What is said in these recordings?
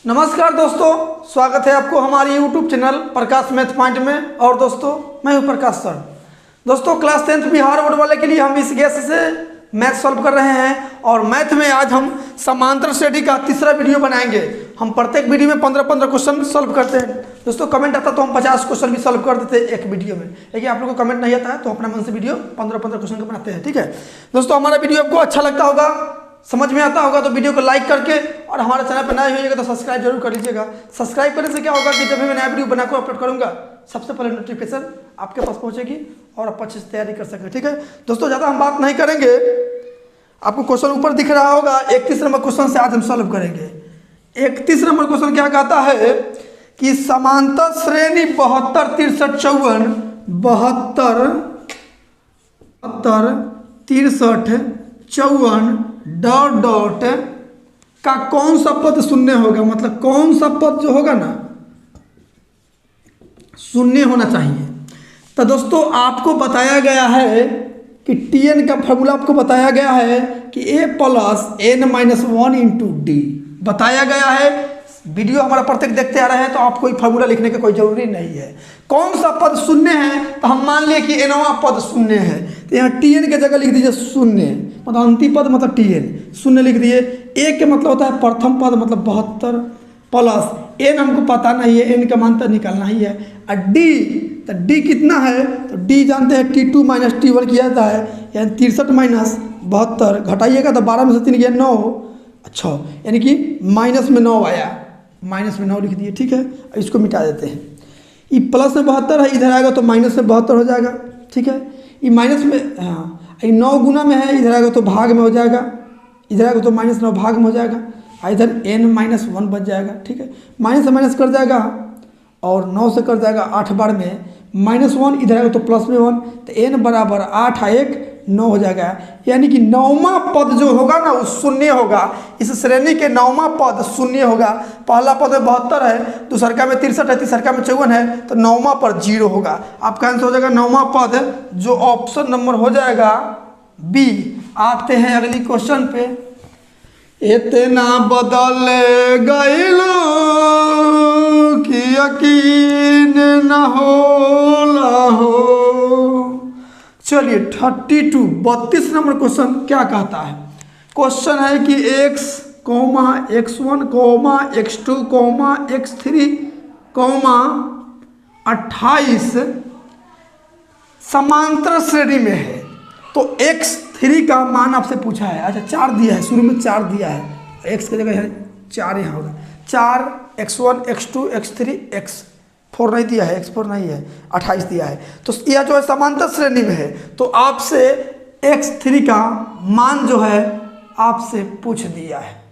नमस्कार दोस्तों, स्वागत है आपको हमारे YouTube चैनल प्रकाश मैथ पॉइंट में। और दोस्तों मैं हूं प्रकाश सर। दोस्तों क्लास 10th बिहार बोर्ड वाले के लिए हम इस गैस से मैथ सॉल्व कर रहे हैं। और मैथ में आज हम समांतर श्रेणी का तीसरा वीडियो बनाएंगे। हम प्रत्येक वीडियो में 15-15 क्वेश्चन सॉल्व करते हैं। दोस्तों कमेंट आता तो हम 50 क्वेश्चन भी सॉल्व कर देते हैं एक वीडियो में, लेकिन आप लोगों को कमेंट नहीं आता है तो अपना मन से वीडियो 15-15 क्वेश्चन का बनाते हैं। ठीक है दोस्तों, हमारा वीडियो आपको अच्छा लगता होगा, समझ में आता होगा तो वीडियो को लाइक करके और हमारे चैनल पर नए होइएगा तो सब्सक्राइब जरूर कर लीजिएगा। सब्सक्राइब करने से क्या होगा कि जब भी मैं नया वीडियो बनाकर अपलोड करूंगा सबसे पहले नोटिफिकेशन आपके पास पहुंचेगी और आप अच्छे से तैयारी कर सकेंगे। ठीक है दोस्तों, ज़्यादा हम बात नहीं करेंगे। आपको क्वेश्चन ऊपर दिख रहा होगा, 31 नंबर क्वेश्चन से आज हम सॉल्व करेंगे। 31 नंबर क्वेश्चन क्या कहता है कि समांतर श्रेणी 72, 63, 54 डॉट डॉट का कौन सा पद शून्य होगा। मतलब कौन सा पद जो होगा ना शून्य होना चाहिए। तो दोस्तों आपको बताया गया है कि Tn का फॉर्मूला आपको बताया गया है कि a plus n-1 into D बताया गया है। वीडियो हमारा प्रत्येक देखते आ रहे हैं तो आपको कोई फार्मूला लिखने की कोई जरूरी नहीं है। कौन सा पद शून्य है तो हम मान लिए कि nवां पद शून्य है, तो यहाँ Tn के जगह लिख दीजिए शून्य, मतलब अंतिम पद मतलब Tn शून्य लिख दिए। a के मतलब होता है प्रथम पद मतलब 72 प्लस n हमको पता नहीं है, n का मान तो निकालना ही है। और d, तो d कितना है तो d जानते हैं T2 माइनस T1 किया जाता है, यानी 63 माइनस 72 घटाइएगा तो 12 में से 3 गया 9, अच्छा यानी कि माइनस में 9 आया, माइनस में 9 लिख दिए। ठीक है, इसको मिटा देते हैं। ये प्लस में 72 है, इधर आएगा तो माइनस में 72 हो जाएगा। ठीक है, ये माइनस में हाँ, ये 9 गुना में है, इधर आएगा तो भाग में हो जाएगा, इधर आएगा तो -9 भाग में हो जाएगा, इधर n-1 बच जाएगा। ठीक है, माइनस से माइनस कर जाएगा और 9 से कर जाएगा 8 बार में -1, इधर आएगा तो प्लस में 1, तो n बराबर 8 1 9 हो जाएगा। यानी कि 9वां पद जो होगा ना वो शून्य होगा। इस श्रेणी के 9वां पद शून्य होगा। पहला पद में 72 है, दूसरा में 63 है, तीसरा में 54 है, तो 9वां पर 0 होगा। आपका आंसर हो जाएगा 9वां पद, जो ऑप्शन नंबर हो जाएगा बी। आते हैं अगली क्वेश्चन पे। इतना बदल गइलो कि यकीन न होला हो। चलिए 32 नंबर क्वेश्चन क्या कहता है। क्वेश्चन है कि x, x1, x2, x3, 28 समांतर श्रेणी में है। तो x3 का मान आपसे पूछा है। अच्छा 4 दिया है, शुरू में 4 दिया है, x की जगह है 4 यहाँ होगा। 4 x1, x2, x3, x4 नहीं दिया है, x4 नहीं है, 28 दिया है। तो यह जो है समांतर श्रेणी में है, तो आपसे x3 का मान जो है आपसे पूछ दिया है।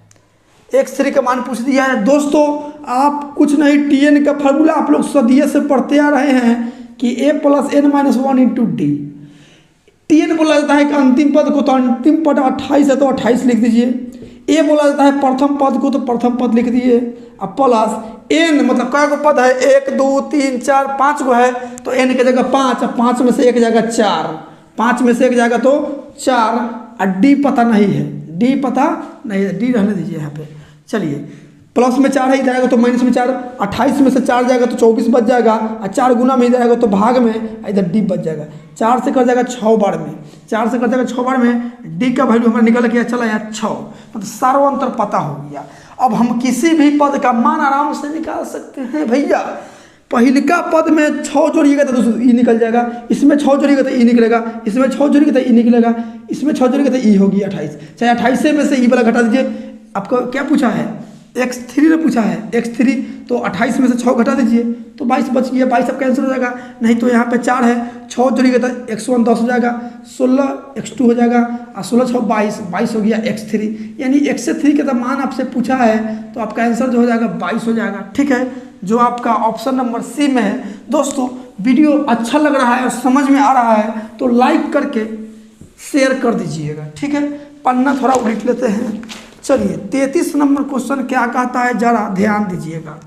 x3 का मान पूछ दिया है। दोस्तों आप कुछ नहीं, Tn का फार्मूला आप लोग सदिये से पढ़ते आ रहे हैं कि a plus n-1 into D. Tn बोला जाता है कि अंतिम पद को, तो अंतिम पद 28 है तो 28 लिख दीजिए। a बोला जाता है प्रथम पद को, तो प्रथम पद लिख दिए। अब प्लस n मतलब क्या को पद है 1 2 3 4 5 को है, तो n की जगह 5, 5 में से एक जाएगा 4, 5 में से एक जाएगा तो 4। और d पता नहीं है, d पता नहीं है, d रहने दीजिए यहाँ पे। चलिए प्लस में 4 है, इधर आएगा तो माइनस में 4, 28 में से 4 जाएगा तो 24 बच जाएगा, और 4 गुना में इधर आएगा तो भाग में, इधर डी बच जाएगा। 4 से कर जाएगा 6 बार में, 4 से कर जाएगा 6 बार में, डी का वैल्यू हमारा निकल के चला यार 6, मतलब सारा अंतर पता हो गया। अब हम किसी भी पद का मान आराम से निकाल सकते हैं भैया। पहिलका पद में 6 जोड़िएगा तो ई निकल जाएगा, इसमें 6 जोड़िएगा तो ई निकलेगा, इसमें 6 जोड़िएगा तो ई निकलेगा, इसमें 6 जोड़िएगा तो ई होगी 28। चाहे 28 में से ई वाला घटा दीजिए। आपको क्या पूछा है, x3 ने पूछा है, x3, तो 28 में से 6 घटा दीजिए तो 22 बच गया। 22 अब कैंसिल हो जाएगा, नहीं तो यहाँ पे 4 है, 6 जोड़िएगा तो x1 10 हो जाएगा, 16 x2 हो जाएगा, और 16 6 22 हो गया x3। यानी x3 का मान आपसे पूछा है तो आपका आंसर जो हो जाएगा 22 हो जाएगा। ठीक है, जो आपका ऑप्शन नंबर सी में है। दोस्तों वीडियो अच्छा लग रहा है और समझ में आ रहा है तो लाइक करके शेयर कर दीजिएगा। ठीक है, पन्ना थोड़ा उलट लेते हैं। चलिए 33 नंबर क्वेश्चन क्या कहता है, जरा ध्यान दीजिएगा।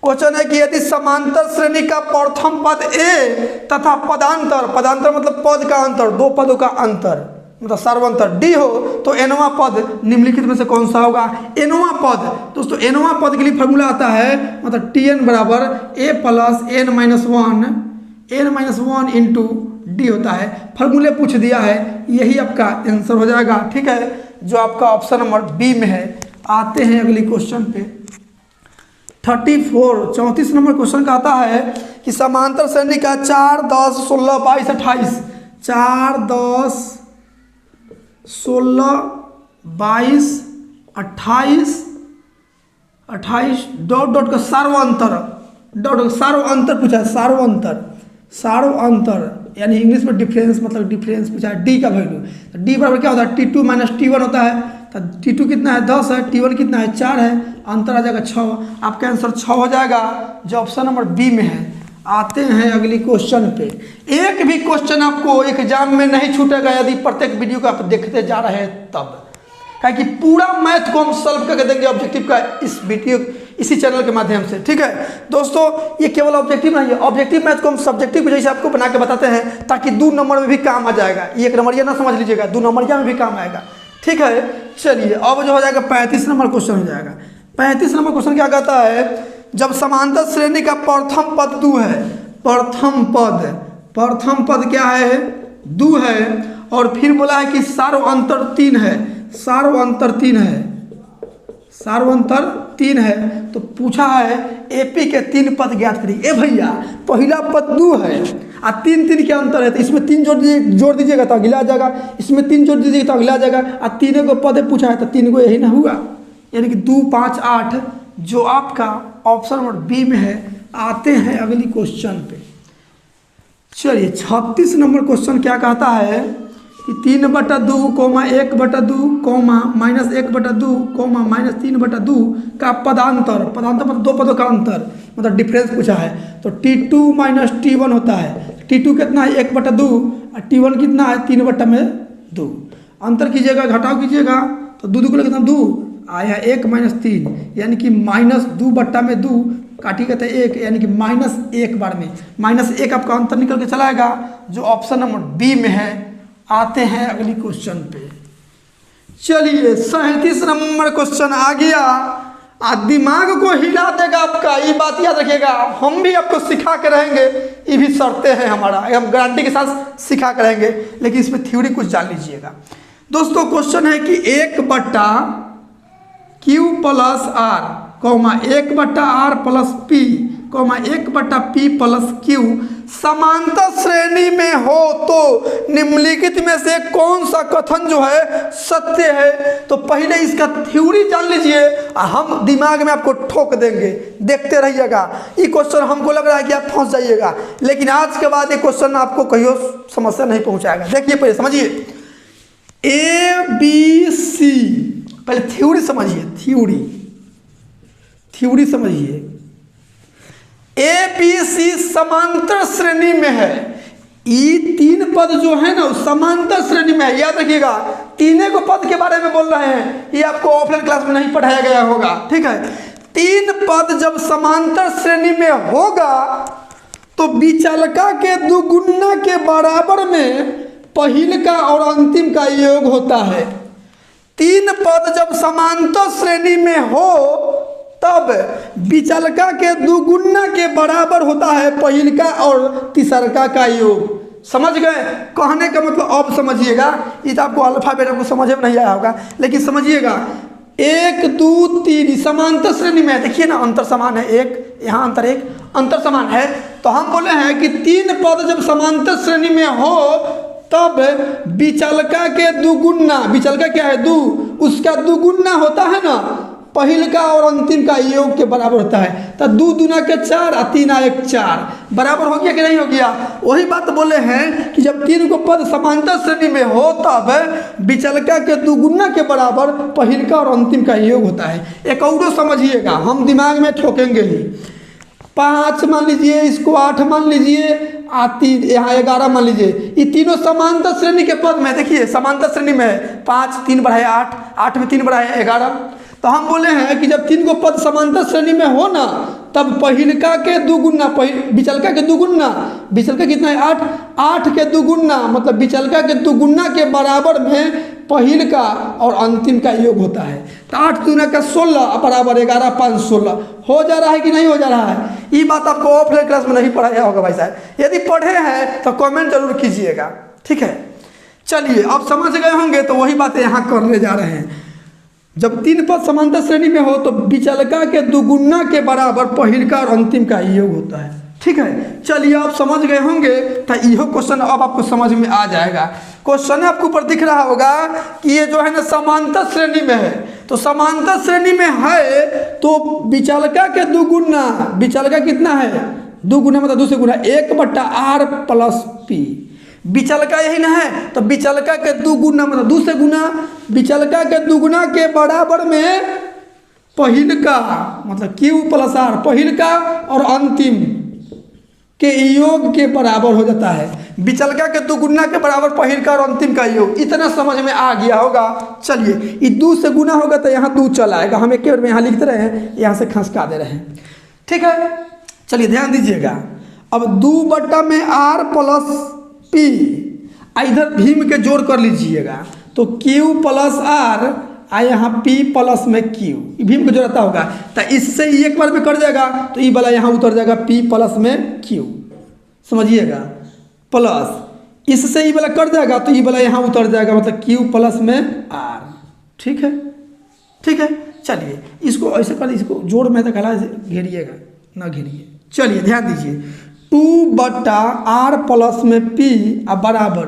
क्वेश्चन है कि यदि समांतर श्रेणी का प्रथम पद a तथा पदांतर, पदांतर मतलब पद का अंतर, दो पदों का अंतर, मतलब सार्वंतर। डी हो तो एनवा पद निम्नलिखित में से कौन सा होगा? एनवा पद। दोस्तों एनवा पद के लिए फॉर्मूला आता है मतलब टी एन बराबर A plus N minus one into D होता है। फॉर्मूले पूछ दिया है, यही आपका आंसर हो जाएगा। ठीक है, जो आपका ऑप्शन नंबर बी में है। आते हैं अगली क्वेश्चन पे 34 नंबर क्वेश्चन का आता है कि समांतर श्रेणी का 4, 10, 16, 22, 28 4, 10, 16, 22, 28 डॉट का सार्वअंतर पूछा है। सार्वअंतर यानी इंग्लिश में डिफरेंस, मतलब डिफरेंस पूछा है। डी का वैल्यू, डी बराबर क्या होता है? T2 माइनस T1 होता है। तो T2 कितना है? 10 है। T1 कितना है? 4 है। अंतर आ जाएगा 6। आपका आंसर 6 हो जाएगा, जो ऑप्शन नंबर बी में है। आते हैं अगली क्वेश्चन पे। एक भी क्वेश्चन आपको एग्जाम में नहीं छूटेगा यदि प्रत्येक वीडियो को आप देखते जा रहे हैं तब, कि पूरा मैथ को हम सॉल्व करके देंगे ऑब्जेक्टिव का इस वीडियो इसी चैनल के माध्यम से। ठीक है दोस्तों, ये केवल ऑब्जेक्टिव नहीं है, ऑब्जेक्टिव मैथ को हम सब्जेक्टिव जैसे आपको बना के बताते हैं ताकि 2 नंबर में भी काम आ जाएगा। 1 नंबरिया ना समझ लीजिएगा, 2 नंबरिया में भी काम आएगा। ठीक है, चलिए अब जो हो जाएगा 35 नंबर क्वेश्चन हो जाएगा। 35 नंबर क्वेश्चन क्या कहता है? जब समांतर श्रेणी का प्रथम पद 2 है, प्रथम पद क्या है? 2 है, और फिर बोला है कि सार्वअंतर 3 है। सार्वअंतर 3 है, तो पूछा है एपी के 3 पद ज्ञात करिए। ए भैया, पहला पद 2 है और 3 के अंतर है, तो इसमें 3 जोड़ दीजिएगा तो अगला आ जाएगा, इसमें 3 जोड़ दीजिएगा तो अगला आ जाएगा, और 3 को पद पूछा है तो 3 को यही ना हुआ, यानी कि 2, 5, 8 जो आपका ऑप्शन नंबर बी में है। आते हैं अगली क्वेश्चन पे। चलिए 36 नंबर क्वेश्चन क्या कहता है कि 3/2, 1/2, -1/2, -3/2 का पदांतर मतलब 2 पदों का अंतर मतलब डिफरेंस पूछा है। तो T2 माइनस T1 होता है। T2 कितना है? 1/2, और T1 कितना है? 3/2। अंतर कीजिएगा, घटाव कीजिएगा तो 2 को कितना? 2 आया 1 - 3, यानी कि -2/2 काटी कहते हैं 1, यानी कि -1 बार में -1 आपका अंतर निकल के चलाएगा, जो ऑप्शन नंबर बी में है। आते हैं अगली क्वेश्चन पे। चलिए 37 नंबर क्वेश्चन आ गया, दिमाग को हिला देगा आपका, ये बात याद रखिएगा। हम भी आपको सिखा के रहेंगे, ये भी शर्तें हैं हमारा, हम गारंटी के साथ सिखा के रहेंगे, लेकिन इसमें थ्योरी कुछ जान लीजिएगा। दोस्तों क्वेश्चन है कि 1/Q + R, 1/R + P, 1/P + Q समांतर श्रेणी में हो तो निम्नलिखित में से कौन सा कथन जो है सत्य है? तो पहले इसका थ्योरी जान लीजिए, हम दिमाग में आपको ठोक देंगे, देखते रहिएगा। ये क्वेश्चन हमको लग रहा है कि आप फंस जाइएगा, लेकिन आज के बाद ये क्वेश्चन आपको कहीं समस्या नहीं पहुंचाएगा। देखिए पहले समझिए, ABC, पहले थ्योरी समझिए, थ्योरी समझिए। ABC समांतर श्रेणी में है, ये 3 पद जो है ना समांतर श्रेणी में है, याद रखिएगा। 3 को पद के बारे में बोल रहे हैं, ये आपको ऑफलाइन क्लास में नहीं पढ़ाया गया होगा। ठीक है, 3 पद जब समांतर श्रेणी में होगा तो विचलका के दुगुना के बराबर में पहिलका और अंतिम का योग होता है। 3 पद जब समांतर श्रेणी में हो तब विचलका के दुगुना के बराबर होता है पहिलका और तीसरका का योग। समझ गए? कहने का मतलब अब समझिएगा, ये तो आपको अल्फाबेट आपको समझ में नहीं आया होगा, लेकिन समझिएगा 1, 2, 3 समांतर श्रेणी में, देखिए ना अंतर समान है, 1 यहाँ अंतर 1 अंतर समान है। तो हम बोले हैं कि 3 पद जब समांतर श्रेणी में हो तब विचलका के दुगुना, विचलका क्या है? 2, उसका दुगुना होता है ना पहिलका और अंतिम का योग के बराबर होता है। तो 2 दूना के 4 और 3 1 4 बराबर हो गया कि नहीं हो गया? वही बात बोले हैं कि जब 3 को पद समांतर श्रेणी में हो तब विचलका के दुगुना के बराबर पहिलका और अंतिम का योग होता है। एक और समझिएगा, हम दिमाग में ठोकेंगे ही। 5 मान लीजिए, इसको 8 मान लीजिए, 3 यहाँ 11 मान लीजिए, ये तीनों समांतर श्रेणी के पद में, देखिए समांतर श्रेणी में है। 5 3 बढ़ाया 8, 8 में 3 बढ़ाया 11। तो हम बोले हैं कि जब 3 को पद समांतर श्रेणी में हो ना तब पहिलका के दुगुना, बिचलका के दुगुना, बिचलका कितना है 8, 8 के दुगुना मतलब बिचलका के दुगुना के बराबर में पहिलका और अंतिम का योग होता है। तो 8 दूना का 16 बराबर 11, 5, 16 हो जा रहा है कि नहीं हो जा रहा है? ये बात आपको ऑफलाइन क्लास में नहीं पढ़ाया होगा भाई साहब, यदि पढ़े हैं तो कमेंट जरूर कीजिएगा, ठीक है। चलिए अब समझ गए होंगे, तो वही बातें यहाँ करने जा रहे हैं। जब 3 पद समांतर श्रेणी में हो तो बिचलका के दुगुना के बराबर पहिलका और अंतिम का योग होता है, ठीक है। चलिए आप समझ गए होंगे, तो यह क्वेश्चन अब आपको समझ में आ जाएगा। क्वेश्चन आपको ऊपर दिख रहा होगा कि ये जो है ना समांतर श्रेणी में है, तो समांतर श्रेणी में है तो बिचलका के दुगुना, बिचलका कितना है दुगुना मतलब दूसरे गुना 1/r प्लस p, बिचलका यही ना है, तो बिचलका के दुगुना मतलब दूसरे गुना, बिचलका के दुगुना के बराबर में पहिलका मतलब q प्लस r, पहिलका और अंतिम के योग के बराबर हो जाता है। बिचलका के दुगुना के बराबर पहिलका और अंतिम का योग, इतना समझ में आ गया होगा। चलिए ये 2 से गुना होगा तो यहाँ 2 चला आएगा, हम एक बार में यहाँ लिखते रहे हैं, यहाँ से खसका दे रहे हैं, ठीक है। चलिए ध्यान दीजिएगा, अब 2/r प्लस p, इधर भीम के जोड़ कर लीजिएगा, तो q प्लस r यहाँ p प्लस में q, भीम को जोड़ता होगा, तो इससे ही एक बार में कट जाएगा, तो ये वाला यहाँ उतर जाएगा p प्लस में q, समझिएगा, प्लस इससे ये वाला कट जाएगा, तो ये वाला यहाँ उतर जाएगा, मतलब q प्लस में r, ठीक है, ठीक है। चलिए इसको ऐसे कर, इसको जोड़ में तो गला घेरिएगा ना घेरिए। चलिए ध्यान दीजिए, 2/r प्लस में p बराबर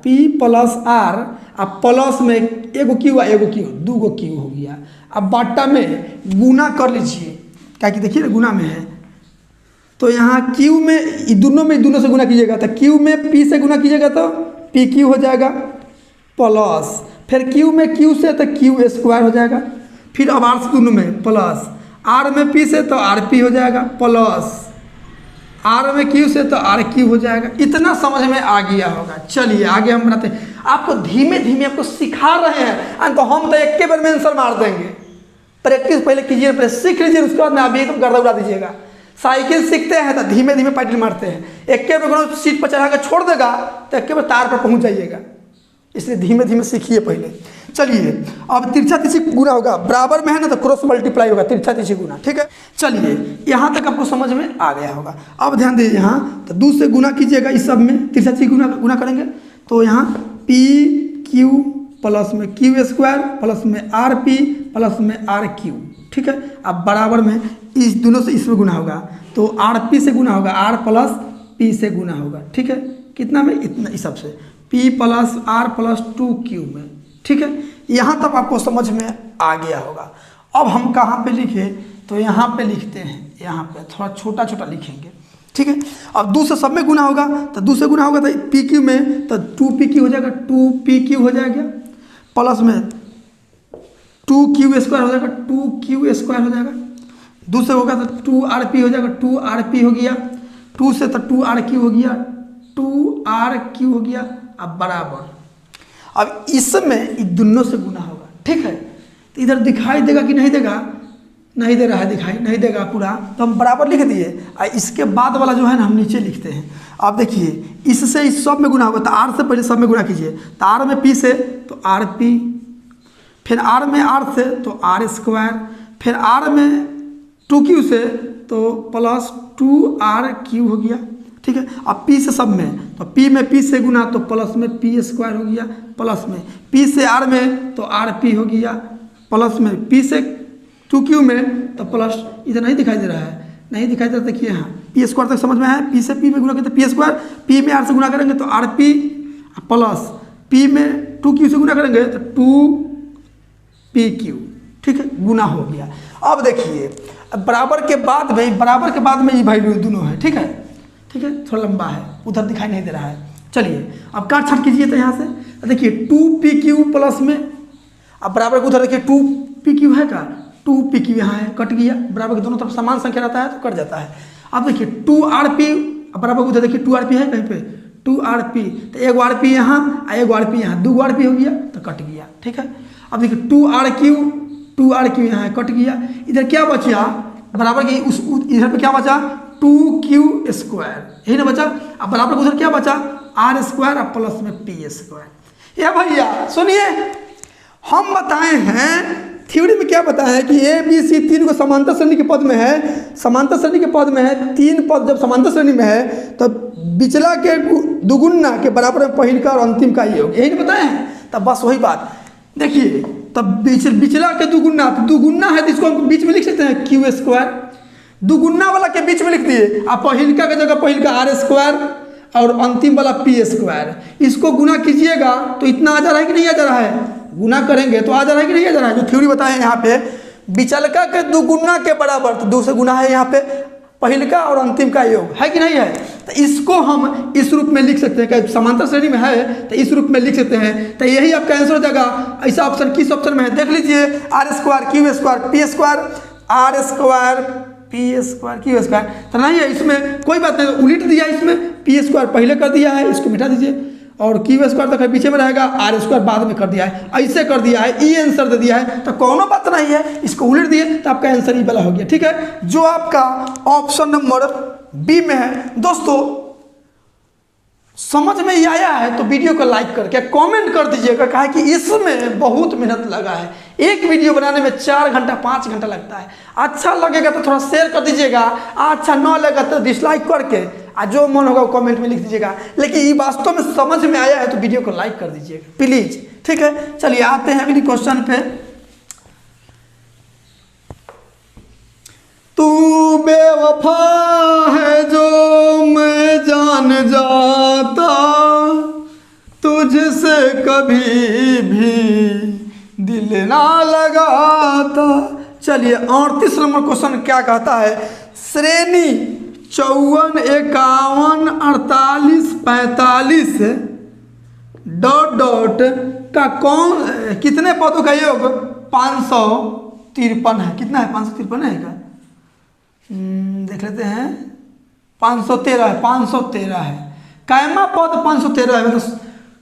p प्लस r अब प्लस में एगो क्यू आ एगो क्यू, 2 क्यू हो गया। अब बट्टा में गुना कर लीजिए, क्या कि देखिए गुना में है, तो यहाँ क्यू में दोनों से गुना कीजिएगा, तो क्यू में p से गुना कीजिएगा तो p क्यू हो जाएगा, प्लस फिर क्यू में क्यू से तो क्यू स्क्वायर हो जाएगा, फिर अब r से दोनों में प्लस, r में p से तो आर पी हो जाएगा, प्लस r में q से तो आर क्यू हो जाएगा। इतना समझ में आ गया होगा। चलिए आगे हम बनाते हैं, आपको धीमे धीमे आपको सिखा रहे हैं, तो हम तो एक के बार में आंसर मार देंगे। प्रैक्टिस पहले कीजिए, पहले सीख लीजिए, उसके बाद में आप एकदम गर्दा उड़ा दीजिएगा। साइकिल सीखते हैं तो धीमे धीमे पैडल मारते हैं, एक के बार सीट पर चढ़ा कर छोड़ देगा तो एक के बार तार पर पहुँच जाइएगा, इसलिए धीमे धीमे सीखिए पहले। चलिए अब तिरछा तिरछी गुना होगा, बराबर में है ना तो क्रॉस मल्टीप्लाई होगा, तिरछा तिरछी गुना, ठीक है। चलिए यहाँ तक आपको समझ में आ गया होगा। अब ध्यान दीजिए, यहाँ तो 2 से गुना कीजिएगा, इस सब में तिरछा तिरछी गुना करेंगे, तो यहाँ p q प्लस में q स्क्वायर प्लस में r p प्लस में r q, ठीक है। अब बराबर में इस दोनों से इसमें गुना होगा, तो r p से गुना होगा, r प्लस p से गुना होगा, ठीक है। कितना में इतना, इस सब से p plus r plus 2q में, ठीक है। यहाँ तक आपको समझ में आ गया होगा। अब हम कहाँ पे लिखे, तो यहाँ पे लिखते हैं, यहाँ पे थोड़ा छोटा छोटा लिखेंगे, ठीक है। अब 2 से सब में गुना होगा, तो 2 से गुना होगा तो पी क्यू में तो 2pq हो जाएगा, 2pq हो जाएगा, प्लस में 2q स्क्वायर हो जाएगा, 2q स्क्वायर हो जाएगा, 2 से होगा तो 2rp हो जाएगा, 2rp हो गया, 2 से तो 2rq हो गया, 2rq हो गया। अब बराबर, अब इसमें दोनों से गुना होगा, ठीक है। तो इधर दिखाई देगा कि नहीं देगा, नहीं दे रहा है, दिखाई नहीं देगा पूरा, तो हम बराबर लिख दिए। और इसके बाद वाला जो है ना हम नीचे लिखते हैं। आप देखिए इससे इस सब में गुना होगा, तो r से पहले सब में गुना कीजिए, तो r में p से तो rp, फिर r में r से तो r स्क्वायर, फिर r में 2q से तो प्लस 2rq हो गया, ठीक है। अब p से सब में, तो p में p से गुना तो प्लस में p स्क्वायर हो गया, प्लस में p से r में तो rp हो गया, प्लस में p से 2q में तो प्लस, इधर नहीं दिखाई दे रहा है, नहीं दिखाई दे रहा, देखिए यहाँ p स्क्वायर तक समझ में आया, p से p में गुना करते p स्क्वायर, p में r से गुना करेंगे तो rp, प्लस p में 2q से गुना करेंगे तो 2pq, ठीक है, गुना हो गया। अब देखिए बराबर के बाद में ये वैल्यू दोनों है, ठीक है, ठीक है, थोड़ा लंबा है, उधर दिखाई नहीं दे रहा है। चलिए अब काट छाट कीजिए, तो यहाँ से देखिए 2pq प्लस में, अब बराबर के उधर देखिए 2pq है का, 2pq यहाँ है, कट गया, बराबर के दोनों तरफ समान संख्या रहता है तो कट जाता है। अब देखिए 2rp, अब बराबर उधर देखिए 2rp है कहीं पे, 2rp, तो एगो rp यहाँ और एगो rp यहाँ, 2 rp हो गया तो कट गया, ठीक है। अब देखिए 2rq यहाँ है, कट गया, इधर क्या बचा बराबर की उस इधर पे क्या बचा 2q², यही ना बचा। अब बराबर उधर क्या बचा r² और प्लस में p²। ये भैया सुनिए, हम बताए हैं थ्योरी में क्या बताया है कि ए बी सी तीन को समांतर श्रेणी के पद में है, समांतर श्रेणी के पद में है, तीन पद जब समांतर श्रेणी में है तो बिचला के दुगुना के बराबर में पहिल का और अंतिम का योग, यही नहीं बताए हैं। तब बस वही बात देखिए, तब बिचला के दुगुना, तो दुगुना है तो इसको हम बीच में लिख सकते हैं q², दुगुना वाला के बीच में लिख दिए, आप पहिलका के जगह पहिलका r² और अंतिम वाला p², इसको गुना कीजिएगा तो इतना आ जा रहा है कि नहीं आ जा रहा है, गुना करेंगे तो आ जा रहा है कि नहीं आ जा रहा है। जो थ्योरी बताए यहाँ पे बिचलका के दुगुना के बराबर, तो 2 से गुना है यहाँ पे पहिलका और अंतिम का योग, है कि नहीं है। तो इसको हम इस रूप में लिख सकते हैं कि समांतर श्रेणी में है तो इस रूप में लिख सकते हैं। तो यही आपका आंसर हो जाएगा। ऐसा ऑप्शन किस ऑप्शन में है देख लीजिए, r² q² p², r² p² q²। तो नहीं है इसमें कोई बात नहीं, उलट दिया, इसमें p² पहले कर दिया है, इसको मिटा दीजिए, और q² तो पीछे में रहेगा, r² बाद में कर दिया है, ऐसे कर दिया है, ई आंसर दे दिया है, तो कोनो बात नहीं है, इसको उलट दिए तो आपका आंसर ई वाला हो गया। ठीक है, जो आपका ऑप्शन नंबर बी में है। दोस्तों समझ में ही आया है तो वीडियो को लाइक करके कमेंट कर दीजिएगा, कहा कि इसमें बहुत मेहनत लगा है, एक वीडियो बनाने में 4 घंटा 5 घंटा लगता है। अच्छा लगेगा तो थोड़ा शेयर कर दीजिएगा, अच्छा न लगा तो डिसलाइक करके जो मन होगा वो कमेंट में लिख दीजिएगा। लेकिन ये वास्तव में समझ में आया है तो वीडियो को लाइक कर दीजिएगा प्लीज। ठीक है, चलिए आते हैं अगली क्वेश्चन पे। तू बेवफा है जो मैं जान जाता, तुझसे कभी भी दिल ना लगाता। चलिए 38 नंबर क्वेश्चन क्या कहता है, श्रेणी 54 51 48 45 डॉट डॉट का कौन कितने पदों का योग 553 है। कितना है 553 है क्या, देख लेते हैं, 513 है, 513 है। कैमा पद 513 है, मतलब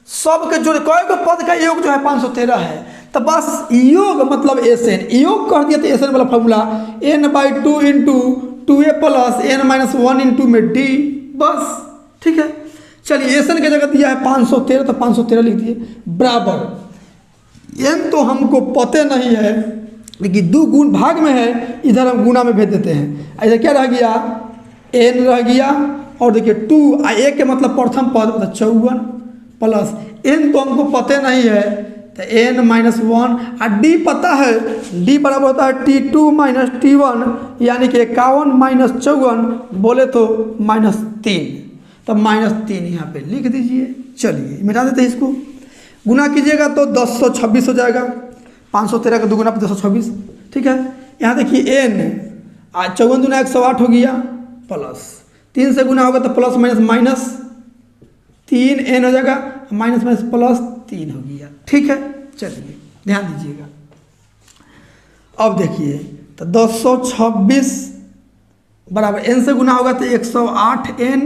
सब के जोड़े कई को पद का योग जो है 513 है। तो बस योग मतलब एसएन, योग कर दिया तो एसएन वाला formula n/2 into 2a plus n-1 into में d, बस। ठीक है, चलिए एसएन की जगह दिया है 513 तो 513 लिख दिए बराबर, n तो हमको पते नहीं है लेकिन 2 गुण भाग में है, इधर हम गुना में भेज देते हैं। ऐसा क्या रह गया, n रह गया, और देखिए 2 a के मतलब प्रथम पद मतलब 54 प्लस n तो हमको पते नहीं है तो n-1 और d पता है, d बराबर होता है t2 माइनस t1, यानी कि 51 माइनस 54 बोले तो -3, तो -3 यहाँ पे लिख दीजिए। चलिए मिटा देते हैं इसको, गुना कीजिएगा तो 1026 हो जाएगा, 513 का दुगुना पर 226। ठीक है, यहाँ देखिए n 54 दूना 108 हो गया, प्लस 3 से गुना होगा तो प्लस माइनस 3 n हो जाएगा, माइनस प्लस 3 हो गया। ठीक है, चलिए ध्यान दीजिएगा। अब देखिए तो 226 बराबर n से गुना होगा तो 108 n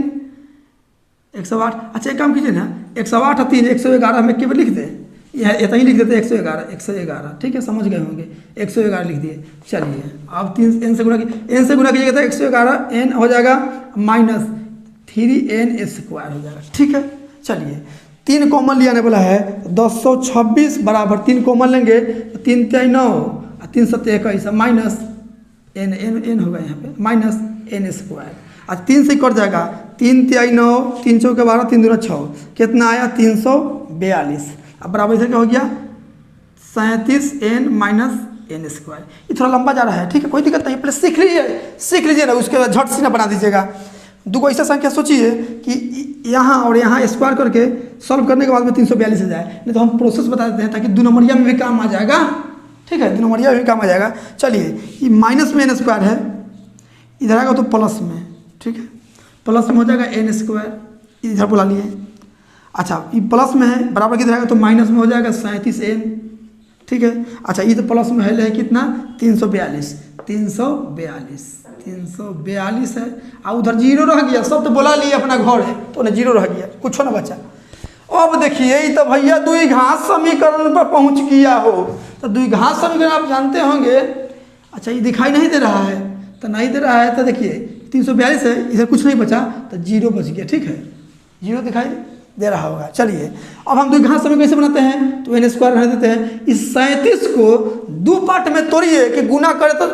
108। अच्छा एक काम कीजिए ना, 108 और 3 111 में केवल लिख दें, यह इतना ही लिख देते 111। ठीक है, समझ गए होंगे, 111 लिख दिए। चलिए अब 3 n से गुना कीजिएगा तो 111 n हो जाएगा माइनस 3n² हो जाएगा। ठीक है, चलिए 3 कॉमन लिया वाला है, 226 बराबर 3 कॉमन लेंगे तो 3 3 9 और 3 7 21 माइनस n होगा यहाँ पे माइनस n²। और 3 से कट जाएगा, 3 3 9 3 4 12 3 2 6, कितना आया 342। अब बराबर इधर क्या हो गया 37n माइनस n²। ये थोड़ा लंबा जा रहा है, ठीक है, कोई दिक्कत नहीं, पहले सीख लीजिए ना, उसके बाद झट से ना बना दीजिएगा। 2 ऐसा संख्या सोचिए कि यहाँ और यहाँ स्क्वायर करके सॉल्व करने के बाद में 342 आ जाए, नहीं तो हम प्रोसेस बता देते हैं ताकि 2 नंबरिया में भी काम आ जाएगा। ठीक है, 2 नंबरिया में भी काम आ जाएगा। चलिए ये माइनस में n² है, इधर आएगा तो प्लस में, ठीक है, प्लस में हो जाएगा n², इधर बुला लिए। अच्छा ये प्लस में है, बराबर किधर आएगा तो माइनस में हो जाएगा 37n। ठीक है, अच्छा ये तो प्लस में है कितना 342 है, और उधर 0 रह गया, सब तो बोला लिए अपना घर है तो उन्हें 0 रह गया, कुछ ना बचा। अब देखिए ये तो भैया द्विघात समीकरण पर पहुंच गया हो, तो द्विघात समीकरण आप जानते होंगे, अच्छा ये दिखाई नहीं दे रहा है, तो नहीं दे रहा है तो देखिए 342 है, इधर कुछ नहीं बचा तो 0 बच गया, ठीक है, 0 दिखाई दे रहा होगा। चलिए अब हम द्विघात समीकरण कैसे बनाते हैं, तो n स्क्वायर रहने देते हैं। इस 37 को 2 पार्ट में तोड़िए कि गुना करे तो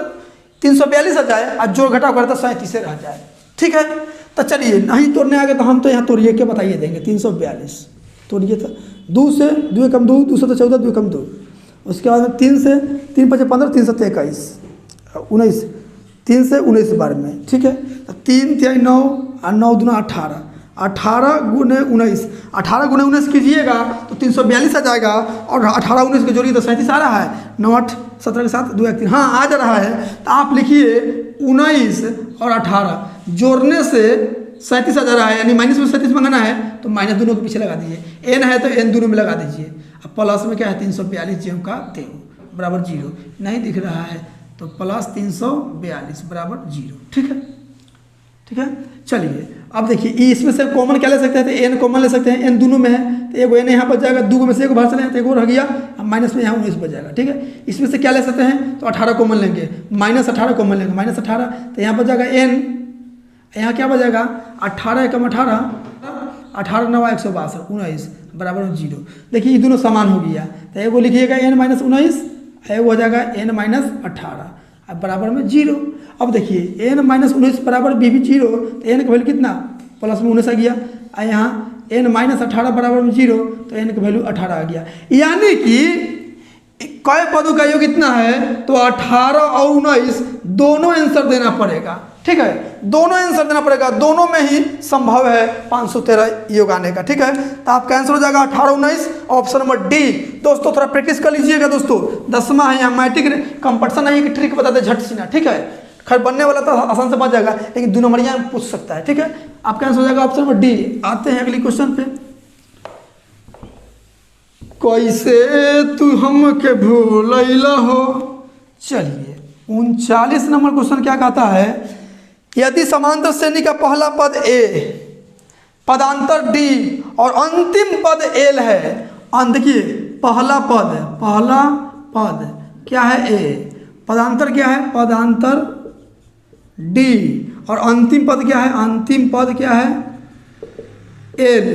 342 आ जाए और जोड़ घटाव करे तो 37 रह जाए, ठीक है। तो चलिए नहीं तोड़ने आ गए तो हम तो यहाँ तोड़िए के बताइए देंगे। 342 तोड़िए तो 2 से 2 कम 2, 2 से 14, 2 कम 2, उसके बाद में 3 से 3 5 15, 3 7 21 19, 3 से 19 बार में, ठीक है। तो 3 3 9 और 9 दूना 18, 18 गुने 19, 18 गुने 19 कीजिएगा तो 342 आ जाएगा, और 18 19 के जोड़िए तो 37 आ रहा है। 9 8 17 के साथ 2 1 3, हाँ आ जा रहा है। तो आप लिखिए 19 और 18 जोड़ने से 37 आ जा रहा है, यानी माइनस में 37 मंगाना है तो माइनस दोनों के पीछे लगा दीजिए, n है तो n दोनों में लगा दीजिए। अब प्लस में क्या है 342 ज्यों का त्यों बराबर 0, नहीं दिख रहा है तो प्लस 342 बराबर 0, ठीक है, ठीक है। चलिए अब देखिए इसमें से कॉमन क्या ले सकते हैं, तो n कॉमन ले सकते हैं, n दोनों में है तो एगो n यहाँ बच जाएगा, 2 में से एक बाहर चले तो एगो रह गया, माइनस में यहाँ 19 बच जाएगा, ठीक है। इसमें से क्या ले सकते हैं, तो 18 कॉमन लेंगे, -18 कॉमन लेंगे, -18 तो यहाँ बच जाएगा n, यहाँ क्या बच जाएगा 18 एकम 18, 18 9 162 19 बराबर 0। देखिए ये दोनों समान हो गया, तो एगो लिखिएगा n - 19, एगो हो जाएगा n - 18 अब बराबर में 0। अब देखिए n - 19 बराबर भी 0, तो n का वैल्यू कितना प्लस में 19 आ गया, और यहाँ n - 18 बराबर में 0, तो n का वैल्यू 18 आ गया। यानी कि कई पदों का योग इतना है, तो 18 और 19 दोनों आंसर देना पड़ेगा, ठीक है, दोनों आंसर देना पड़ेगा, दोनों में ही संभव है 513 योग आने का, ठीक है। तो आपका आंसर हो जाएगा 18 19, ऑप्शन नंबर डी। दोस्तों थोड़ा प्रैक्टिस कर लीजिएगा दोस्तों, 10वां है यहाँ मैट्रिक कंपटीशन नहीं कि ट्रिक बता दे झट सीना, ठीक है। खैर बनने वाला तो आसान से बच जाएगा, लेकिन 2 नंबरिया में पूछ सकता है, ठीक है। आपका आंसर हो जाएगा ऑप्शन नंबर डी। आते हैं अगली क्वेश्चन पे। कैसे तू हमके भूलैला हो। चलिए 39 नंबर क्वेश्चन क्या कहता है, यदि समांतर श्रेणी का पहला पद ए, पदांतर डी और अंतिम पद एल है, देखिए पहला पद क्या है ए, पदांतर क्या है पदांतर डी, और अंतिम पद क्या है, अंतिम पद क्या है एल।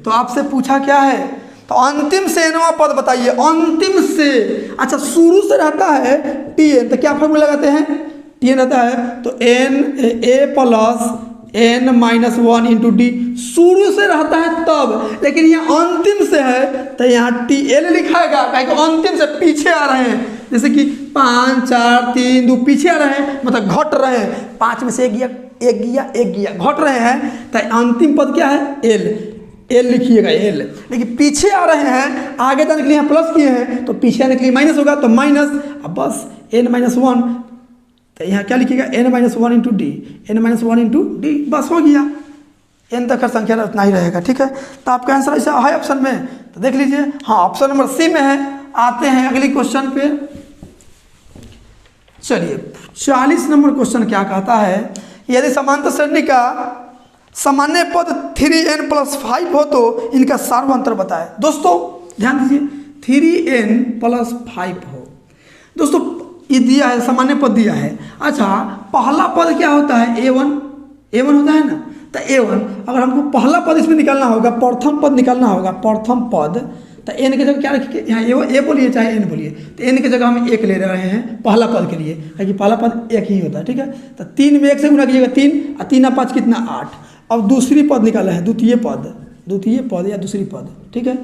तो आपसे पूछा क्या है, तो अंतिम से nवां पद बताइए, अंतिम से, अच्छा शुरू से रहता है tn, तो क्या फॉर्मूला लगाते हैं, tn रहता है तो n a plus n - 1 into D, शुरू से रहता है तब, लेकिन यहाँ अंतिम से है तो यहाँ tl लिखाएगा, क्योंकि अंतिम से पीछे आ रहे हैं, जैसे कि 5 4 3 2 पीछे आ रहे हैं, मतलब घट रहे हैं, 5 में से एक गया घट रहे हैं, तो अंतिम पद क्या है एल लिखिएगा एल, लेकिन पीछे आ रहे हैं, आगे जाने के लिए यहाँ प्लस किए हैं तो पीछे आने के लिए माइनस होगा, तो माइनस, अब बस n - 1, तो यहाँ क्या लिखिएगा n - 1 into D, n - 1 into D, बस हो गया, n तक संख्या उतना ही रहेगा, ठीक है। तो आपका आंसर ऐसा है ऑप्शन में, तो देख लीजिए, हाँ ऑप्शन नंबर सी में है। आते हैं अगली क्वेश्चन पे। चलिए 40 नंबर क्वेश्चन क्या कहता है, यदि समांतर श्रेणी का सामान्य पद 3n + 5 हो तो इनका सार्वंतर बताएं। दोस्तों ध्यान दीजिए, 3n + 5 हो, दोस्तों ये दिया है, सामान्य पद दिया है। अच्छा पहला पद क्या होता है, a1 होता है ना, तो a1 अगर हमको पहला पद इसमें निकालना होगा, प्रथम पद निकालना होगा, प्रथम पद, तो n की जगह क्या रखिए, यहाँ a बोलिए चाहे n बोलिए, तो n की जगह हम 1 ले रहे हैं पहला पद के लिए, क्योंकि पहला पद 1 ही होता है, ठीक है। तो 3 में 1 से गुना कीजिएगा 3, और 3 और 5 कितना 8। अब दूसरी पद निकाला है, द्वितीय पद या दूसरी पद, ठीक है।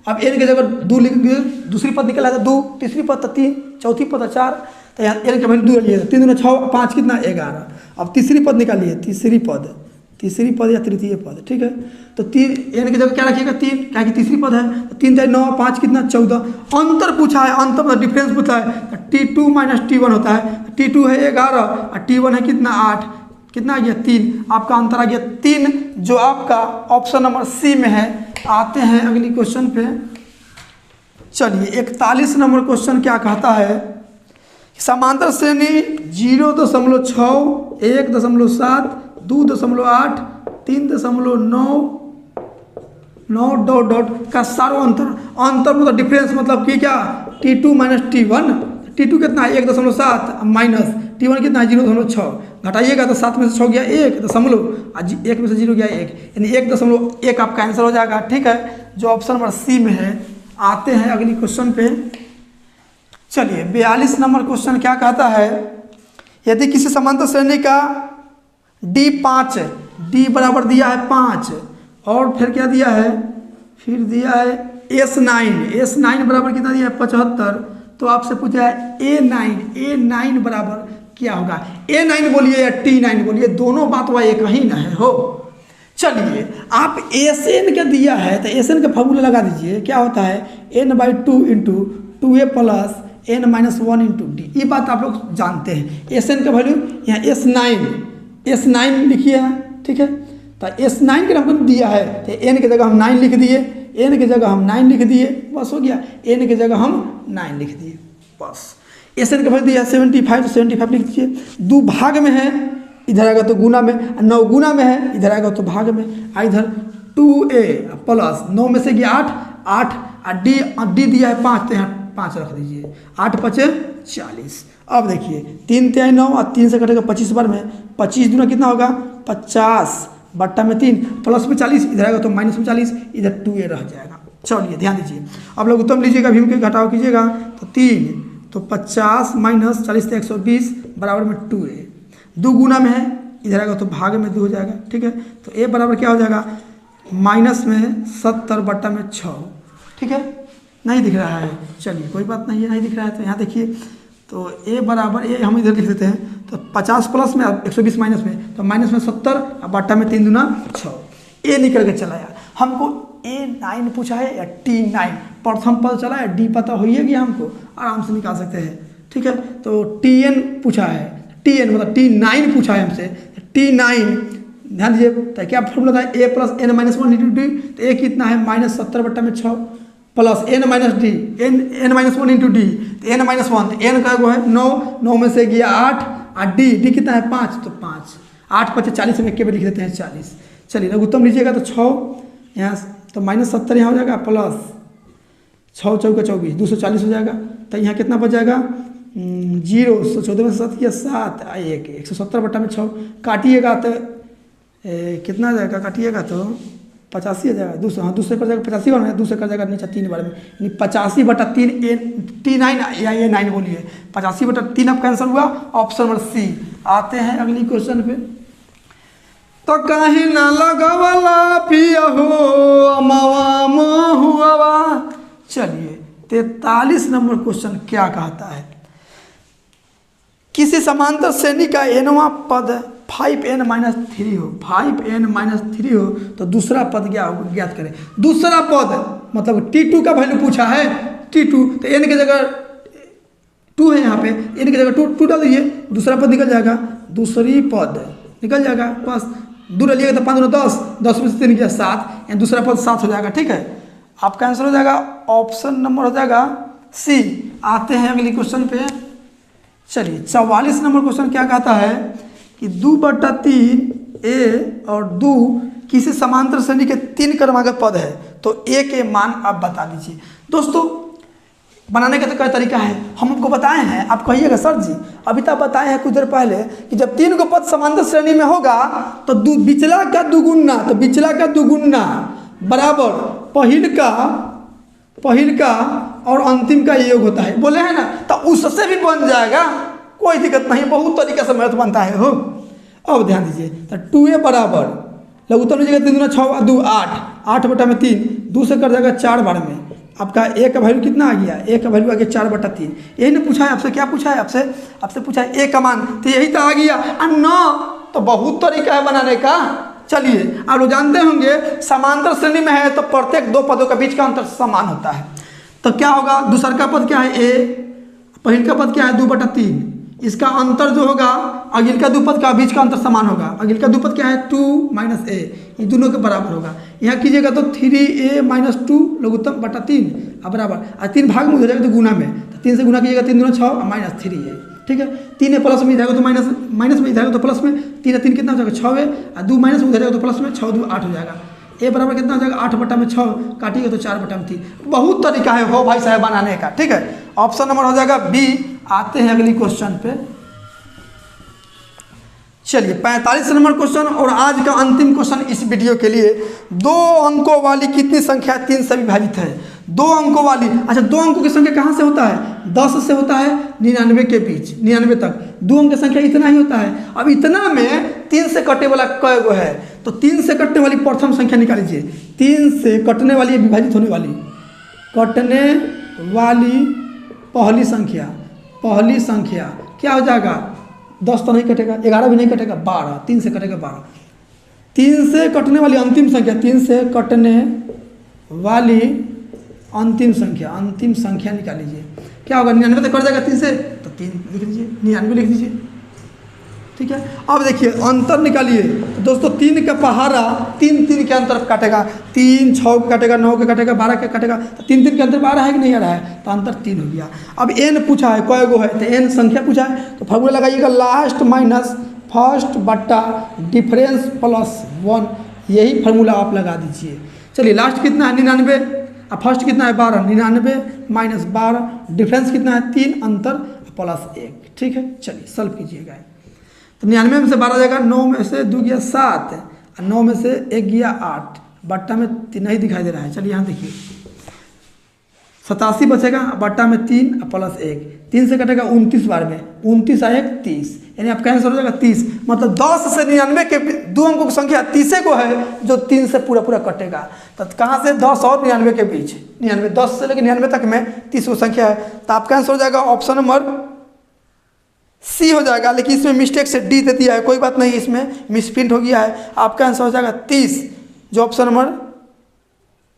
अब n की जगह 2 लिखेंगे, दूसरी पद निकाला है 2, तीसरी पद 3, चौथी पद 4, तो यहाँ n का वैल्यू 2 लिए, 3 दूना 6, 5 कितना 11। अब तीसरी पद निकालिए, तीसरी पद या तृतीय पद, ठीक है। तो 3 n की जगह क्या रखिएगा 3, क्या कि तीसरी पद है, तो 3 4 9 5 कितना 14। अंतर पूछा है, अंतर मतलब डिफरेंस पूछा है, तो t2 - t1 होता है, t2 है 11 और t1 है कितना 8, कितना आ गया 3, आपका अंतर आ गया 3, जो आपका ऑप्शन नंबर सी में है। आते हैं अगली क्वेश्चन पे। चलिए 41 नंबर क्वेश्चन क्या कहता है, समांतर श्रेणी 0.6 1.7 2.8 3.9 डॉट का सार्वंतर, अंतर मतलब डिफरेंस मतलब कि क्या t2 - t1, T2 कितना है 1.7 माइनस T1 कितना है 0.6, घटाइएगा तो 7 में से 6 गया 1 1 में से 0 गया 1, यानी 1.1 आपका आंसर हो जाएगा। ठीक है, जो ऑप्शन नंबर सी में है। आते हैं अगली क्वेश्चन पे। चलिए 42 नंबर क्वेश्चन क्या कहता है, यदि किसी समांतर श्रेणी का D5, D बराबर दिया है 5 और फिर क्या दिया है, फिर दिया है S9 बराबर कितना दिया है 75, तो आपसे पूछा है A9 बराबर क्या होगा। A9 बोलिए या T9 बोलिए, दोनों बात वह एक ही ना है हो। चलिए आप SN का दिया है तो SN का फॉर्मूला लगा दीजिए, क्या होता है n/2 into 2a plus n-1 into D. ये बात आप लोग जानते हैं। SN का वैल्यू यहाँ S9 लिखिए है, ठीक है। तो S9 के हमको दिया है तो n की जगह हम 9 लिख दिए, n की जगह हम 9 लिख दिए, बस हो गया। n की जगह हम 9 लिख दिए बस। SN का वैल्यू दिया 75 तो 75 लिख दीजिए। 2 भाग में है, इधर आएगा तो गुना में, 9 गुना में है, इधर आएगा तो भाग में। इधर 2a प्लस 9 में से गया 8 और डी दिया है 5 तो यहाँ 5 रख दीजिए, 8 × 5 = 40। अब देखिए 3 × 9 और 3 से कटेगा 25 बार में, 25 दूना कितना होगा 50 बट्टा में 3 प्लस में 40, इधर आएगा तो माइनस में 40, इधर 2a रह जाएगा। चलिए ध्यान दीजिए, अब लोग उत्तम लीजिएगा, भीम के घटाव कीजिएगा तो 3 तो 50 माइनस 40 तो 120 बराबर में 2a। 2 गुना में है, इधर आएगा तो भाग में 2 हो जाएगा, ठीक है। तो a बराबर क्या हो जाएगा माइनस में 70 बट्टा में 6, ठीक है। नहीं दिख रहा है, चलिए कोई बात नहीं है, नहीं दिख रहा है तो यहाँ देखिए तो a बराबर a हम इधर लिख देते हैं तो 50 प्लस में 120 माइनस में, तो माइनस में 70 और बट्टा में 3 दूना 6, a निकल के चला यार। हमको A9 पूछा है या T9, प्रथम पद चला है, D पता हो ही गया, हमको आराम से निकाल सकते हैं, ठीक है। तो TN पूछा है, TN मतलब T9 पूछा है हमसे, T9 ध्यान दीजिए तो क्या फॉर्मूला था a plus n-1 into D, तो a कितना है -70 बट्टा में 6 प्लस n-1 इंटू डी, तो n-1 n का वो है 9 में से गया 8 और डी कितना है 5 तो 5, 8 × 5 = 40 में के लिख देते हैं 40। चलिए लघुत्तम लीजिएगा तो 6 यहाँ तो -70 यहाँ हो जाएगा प्लस 6 × 4 = 24, 240 हो जाएगा। तो यहाँ कितना बच जाएगा 0, 14 में से 7 किया 7 और 1 170 बट्टा में 6 काटिएगा तो कितना जाएगा, काटिएगा तो 85 आ जाएगा, 200 हाँ 200 कर जाएगा 85 बार में, 200 कर जाएगा नीचे 3 बार में, यानी 85 बटा 3 T9 या A9 बोलिए, 85 बटा 3 आपका आंसर हुआ ऑप्शन नंबर सी। आते हैं अगली क्वेश्चन पे। तो कहीं ना लगवाला पिया हो अमावा महुआ। चलिए 43 नंबर क्वेश्चन क्या कहता है, किसी समांतर श्रेणी का nवां पद 5n-3 हो, 5n-3 हो तो दूसरा पद क्या होगा ज्ञात करें। दूसरा पद मतलब T2 का वैल्यू पूछा है, T2 तो n की जगह 2 है, यहाँ पे n की जगह 2 डाल दीजिए, दूसरा पद निकल जाएगा, दूसरी पद निकल जाएगा, बस 2 डालिएगा तो 5 × 10, 10 में से 3 गया 7, यानी दूसरा पद 7 हो जाएगा, ठीक है। आपका आंसर हो जाएगा ऑप्शन नंबर हो जाएगा सी। आते हैं अगली क्वेश्चन पे। चलिए 44 नंबर क्वेश्चन क्या कहता है कि 2/3 a और 2 किसी समांतर श्रेणी के 3 क्रमांक पद है, तो a के मान आप बता दीजिए। दोस्तों बनाने का तो कई तरीका है, हम आपको बताए हैं, आप कहिएगा सर जी अभी तक बताए हैं कुछ देर पहले कि जब 3 को पद समांतर श्रेणी में होगा तो बिचला का दुगुना, तो बिचला का दुगुना बराबर पहिल का और अंतिम का योग होता है, बोले हैं ना, तो उससे भी बन जाएगा, कोई दिक्कत नहीं, बहुत तरीके से मैथ बनता है हो। अब ध्यान दीजिए तो 2a बराबर लघुत्तम लीजिएगा 3 × 6 और 2 8 बटा में 3, 2 से कर जाएगा 4 बार में, आपका a का वैल्यू कितना आ गया, a का वैल्यू आ गया 4/3। यही ने पूछा है आपसे, क्या पूछा है आपसे पूछा है a का मान, तो यही तो आ गया। और 9 तो बहुत तरीका है बनाने का। चलिए आप लोग जानते होंगे समांतर श्रेणी में है तो प्रत्येक 2 पदों के बीच का अंतर समान होता है, तो क्या होगा दूसरा का पद क्या है a, पहले का पद क्या है 2/3, इसका अंतर जो होगा अगिल का 2 पद का बीच का अंतर समान होगा, अगिल का 2 पद क्या है 2 - a, ये दोनों के बराबर होगा। यहाँ कीजिएगा तो 3a - 2 लघुत्तम बटा 3 अब बराबर, और 3 भाग में हो जाएगा तो गुना में, तो 3 से गुना कीजिएगा 3 दूना 6 और -3a, ठीक है। 3 है प्लस में इधर तो माइनस में इधर तो प्लस में, 3 है 3 कितना हो जाएगा 6 है, और 2 माइनस में उधर जाएगा तो प्लस में, 6 2 8 हो जाएगा। a बराबर कितना हो जाएगा 8 बटा में 6, काटिएगा तो 4 बटा में 3। बहुत तरीका है हो भाई साहब बनाने का, ठीक है। ऑप्शन नंबर हो जाएगा बी आते हैं अगली क्वेश्चन पे। चलिए 45 नंबर क्वेश्चन और आज का अंतिम क्वेश्चन इस वीडियो के लिए। 2 अंकों वाली कितनी संख्या 3 से विभाजित है? 2 अंकों वाली, अच्छा 2 अंकों की संख्या कहाँ से होता है? 10 से होता है 99 के बीच, 99 तक 2 अंक की संख्या इतना ही होता है। अब इतना में 3 से कटने वाला कै गो है? तो 3 से कटने वाली प्रथम संख्या निकाल लीजिए। 3 से कटने वाली विभाजित होने वाली, कटने वाली पहली संख्या क्या हो जाएगा? 10 तो नहीं कटेगा, 11 भी नहीं कटेगा, 12, 3 से कटेगा 12। 3 से कटने वाली अंतिम संख्या, 3 से कटने वाली अंतिम संख्या निकाल लीजिए। क्या होगा? 99 तक कट जाएगा 3 से, तो 3 लिख लीजिए, 99 लिख दीजिए। ठीक है, अब देखिए अंतर निकालिए। तो दोस्तों 3 का पहाड़ा 3 के अंतर काटेगा, 3 6 के काटेगा, 9 के काटेगा, 12 के काटेगा, तो 3 के अंतर 12 है कि नहीं आ रहा है? तो अंतर 3 हो गया। अब n पूछा है, कै गो है? तो n संख्या पूछा है, तो फार्मूला लगाइएगा लास्ट माइनस फर्स्ट बट्टा डिफरेंस प्लस 1, यही फार्मूला आप लगा दीजिए। चलिए लास्ट कितना है? 99, अब फर्स्ट कितना है? 12, 99 माइनस 12, डिफरेंस कितना है? 3, अंतर प्लस 1। ठीक है, चलिए सॉल्व कीजिएगा। तो 99 में से 12 जाएगा, 9 में से 2 गया 7, 9 में से 1 गया 8, बट्टा में 3 नहीं दिखाई दे रहा है। चलिए यहाँ देखिए 87 बचेगा, बट्टा में 3 प्लस 1, 3 से कटेगा 29 बार में, 29 आए 30, यानी आपका आंसर हो जाएगा 30। मतलब 10 से 99 के 2 अंकों की संख्या 30 को है जो 3 से पूरा कटेगा। तो कहाँ से? 10 और 99 के बीच, 99, 10 से लेकर 99 तक में 30 को संख्या है। तो आपका आंसर हो जाएगा ऑप्शन नंबर सी हो जाएगा। लेकिन इसमें मिस्टेक से डी दे दिया है, कोई बात नहीं, इसमें मिसप्रिंट हो गया है। आपका आंसर हो जाएगा 30, जो ऑप्शन नंबर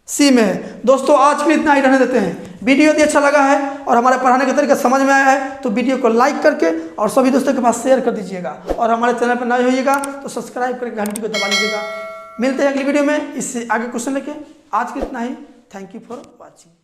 सी में है। दोस्तों आज के लिए इतना ही रहने देते हैं। वीडियो यदि अच्छा लगा है और हमारे पढ़ाने का तरीका समझ में आया है तो वीडियो को लाइक करके और सभी दोस्तों के पास शेयर कर दीजिएगा, और हमारे चैनल पर नए होइएगा तो सब्सक्राइब करके घंटी को दबा लीजिएगा। मिलते हैं अगली वीडियो में इससे आगे क्वेश्चन लेके। आज के इतना ही। Thank you for watching.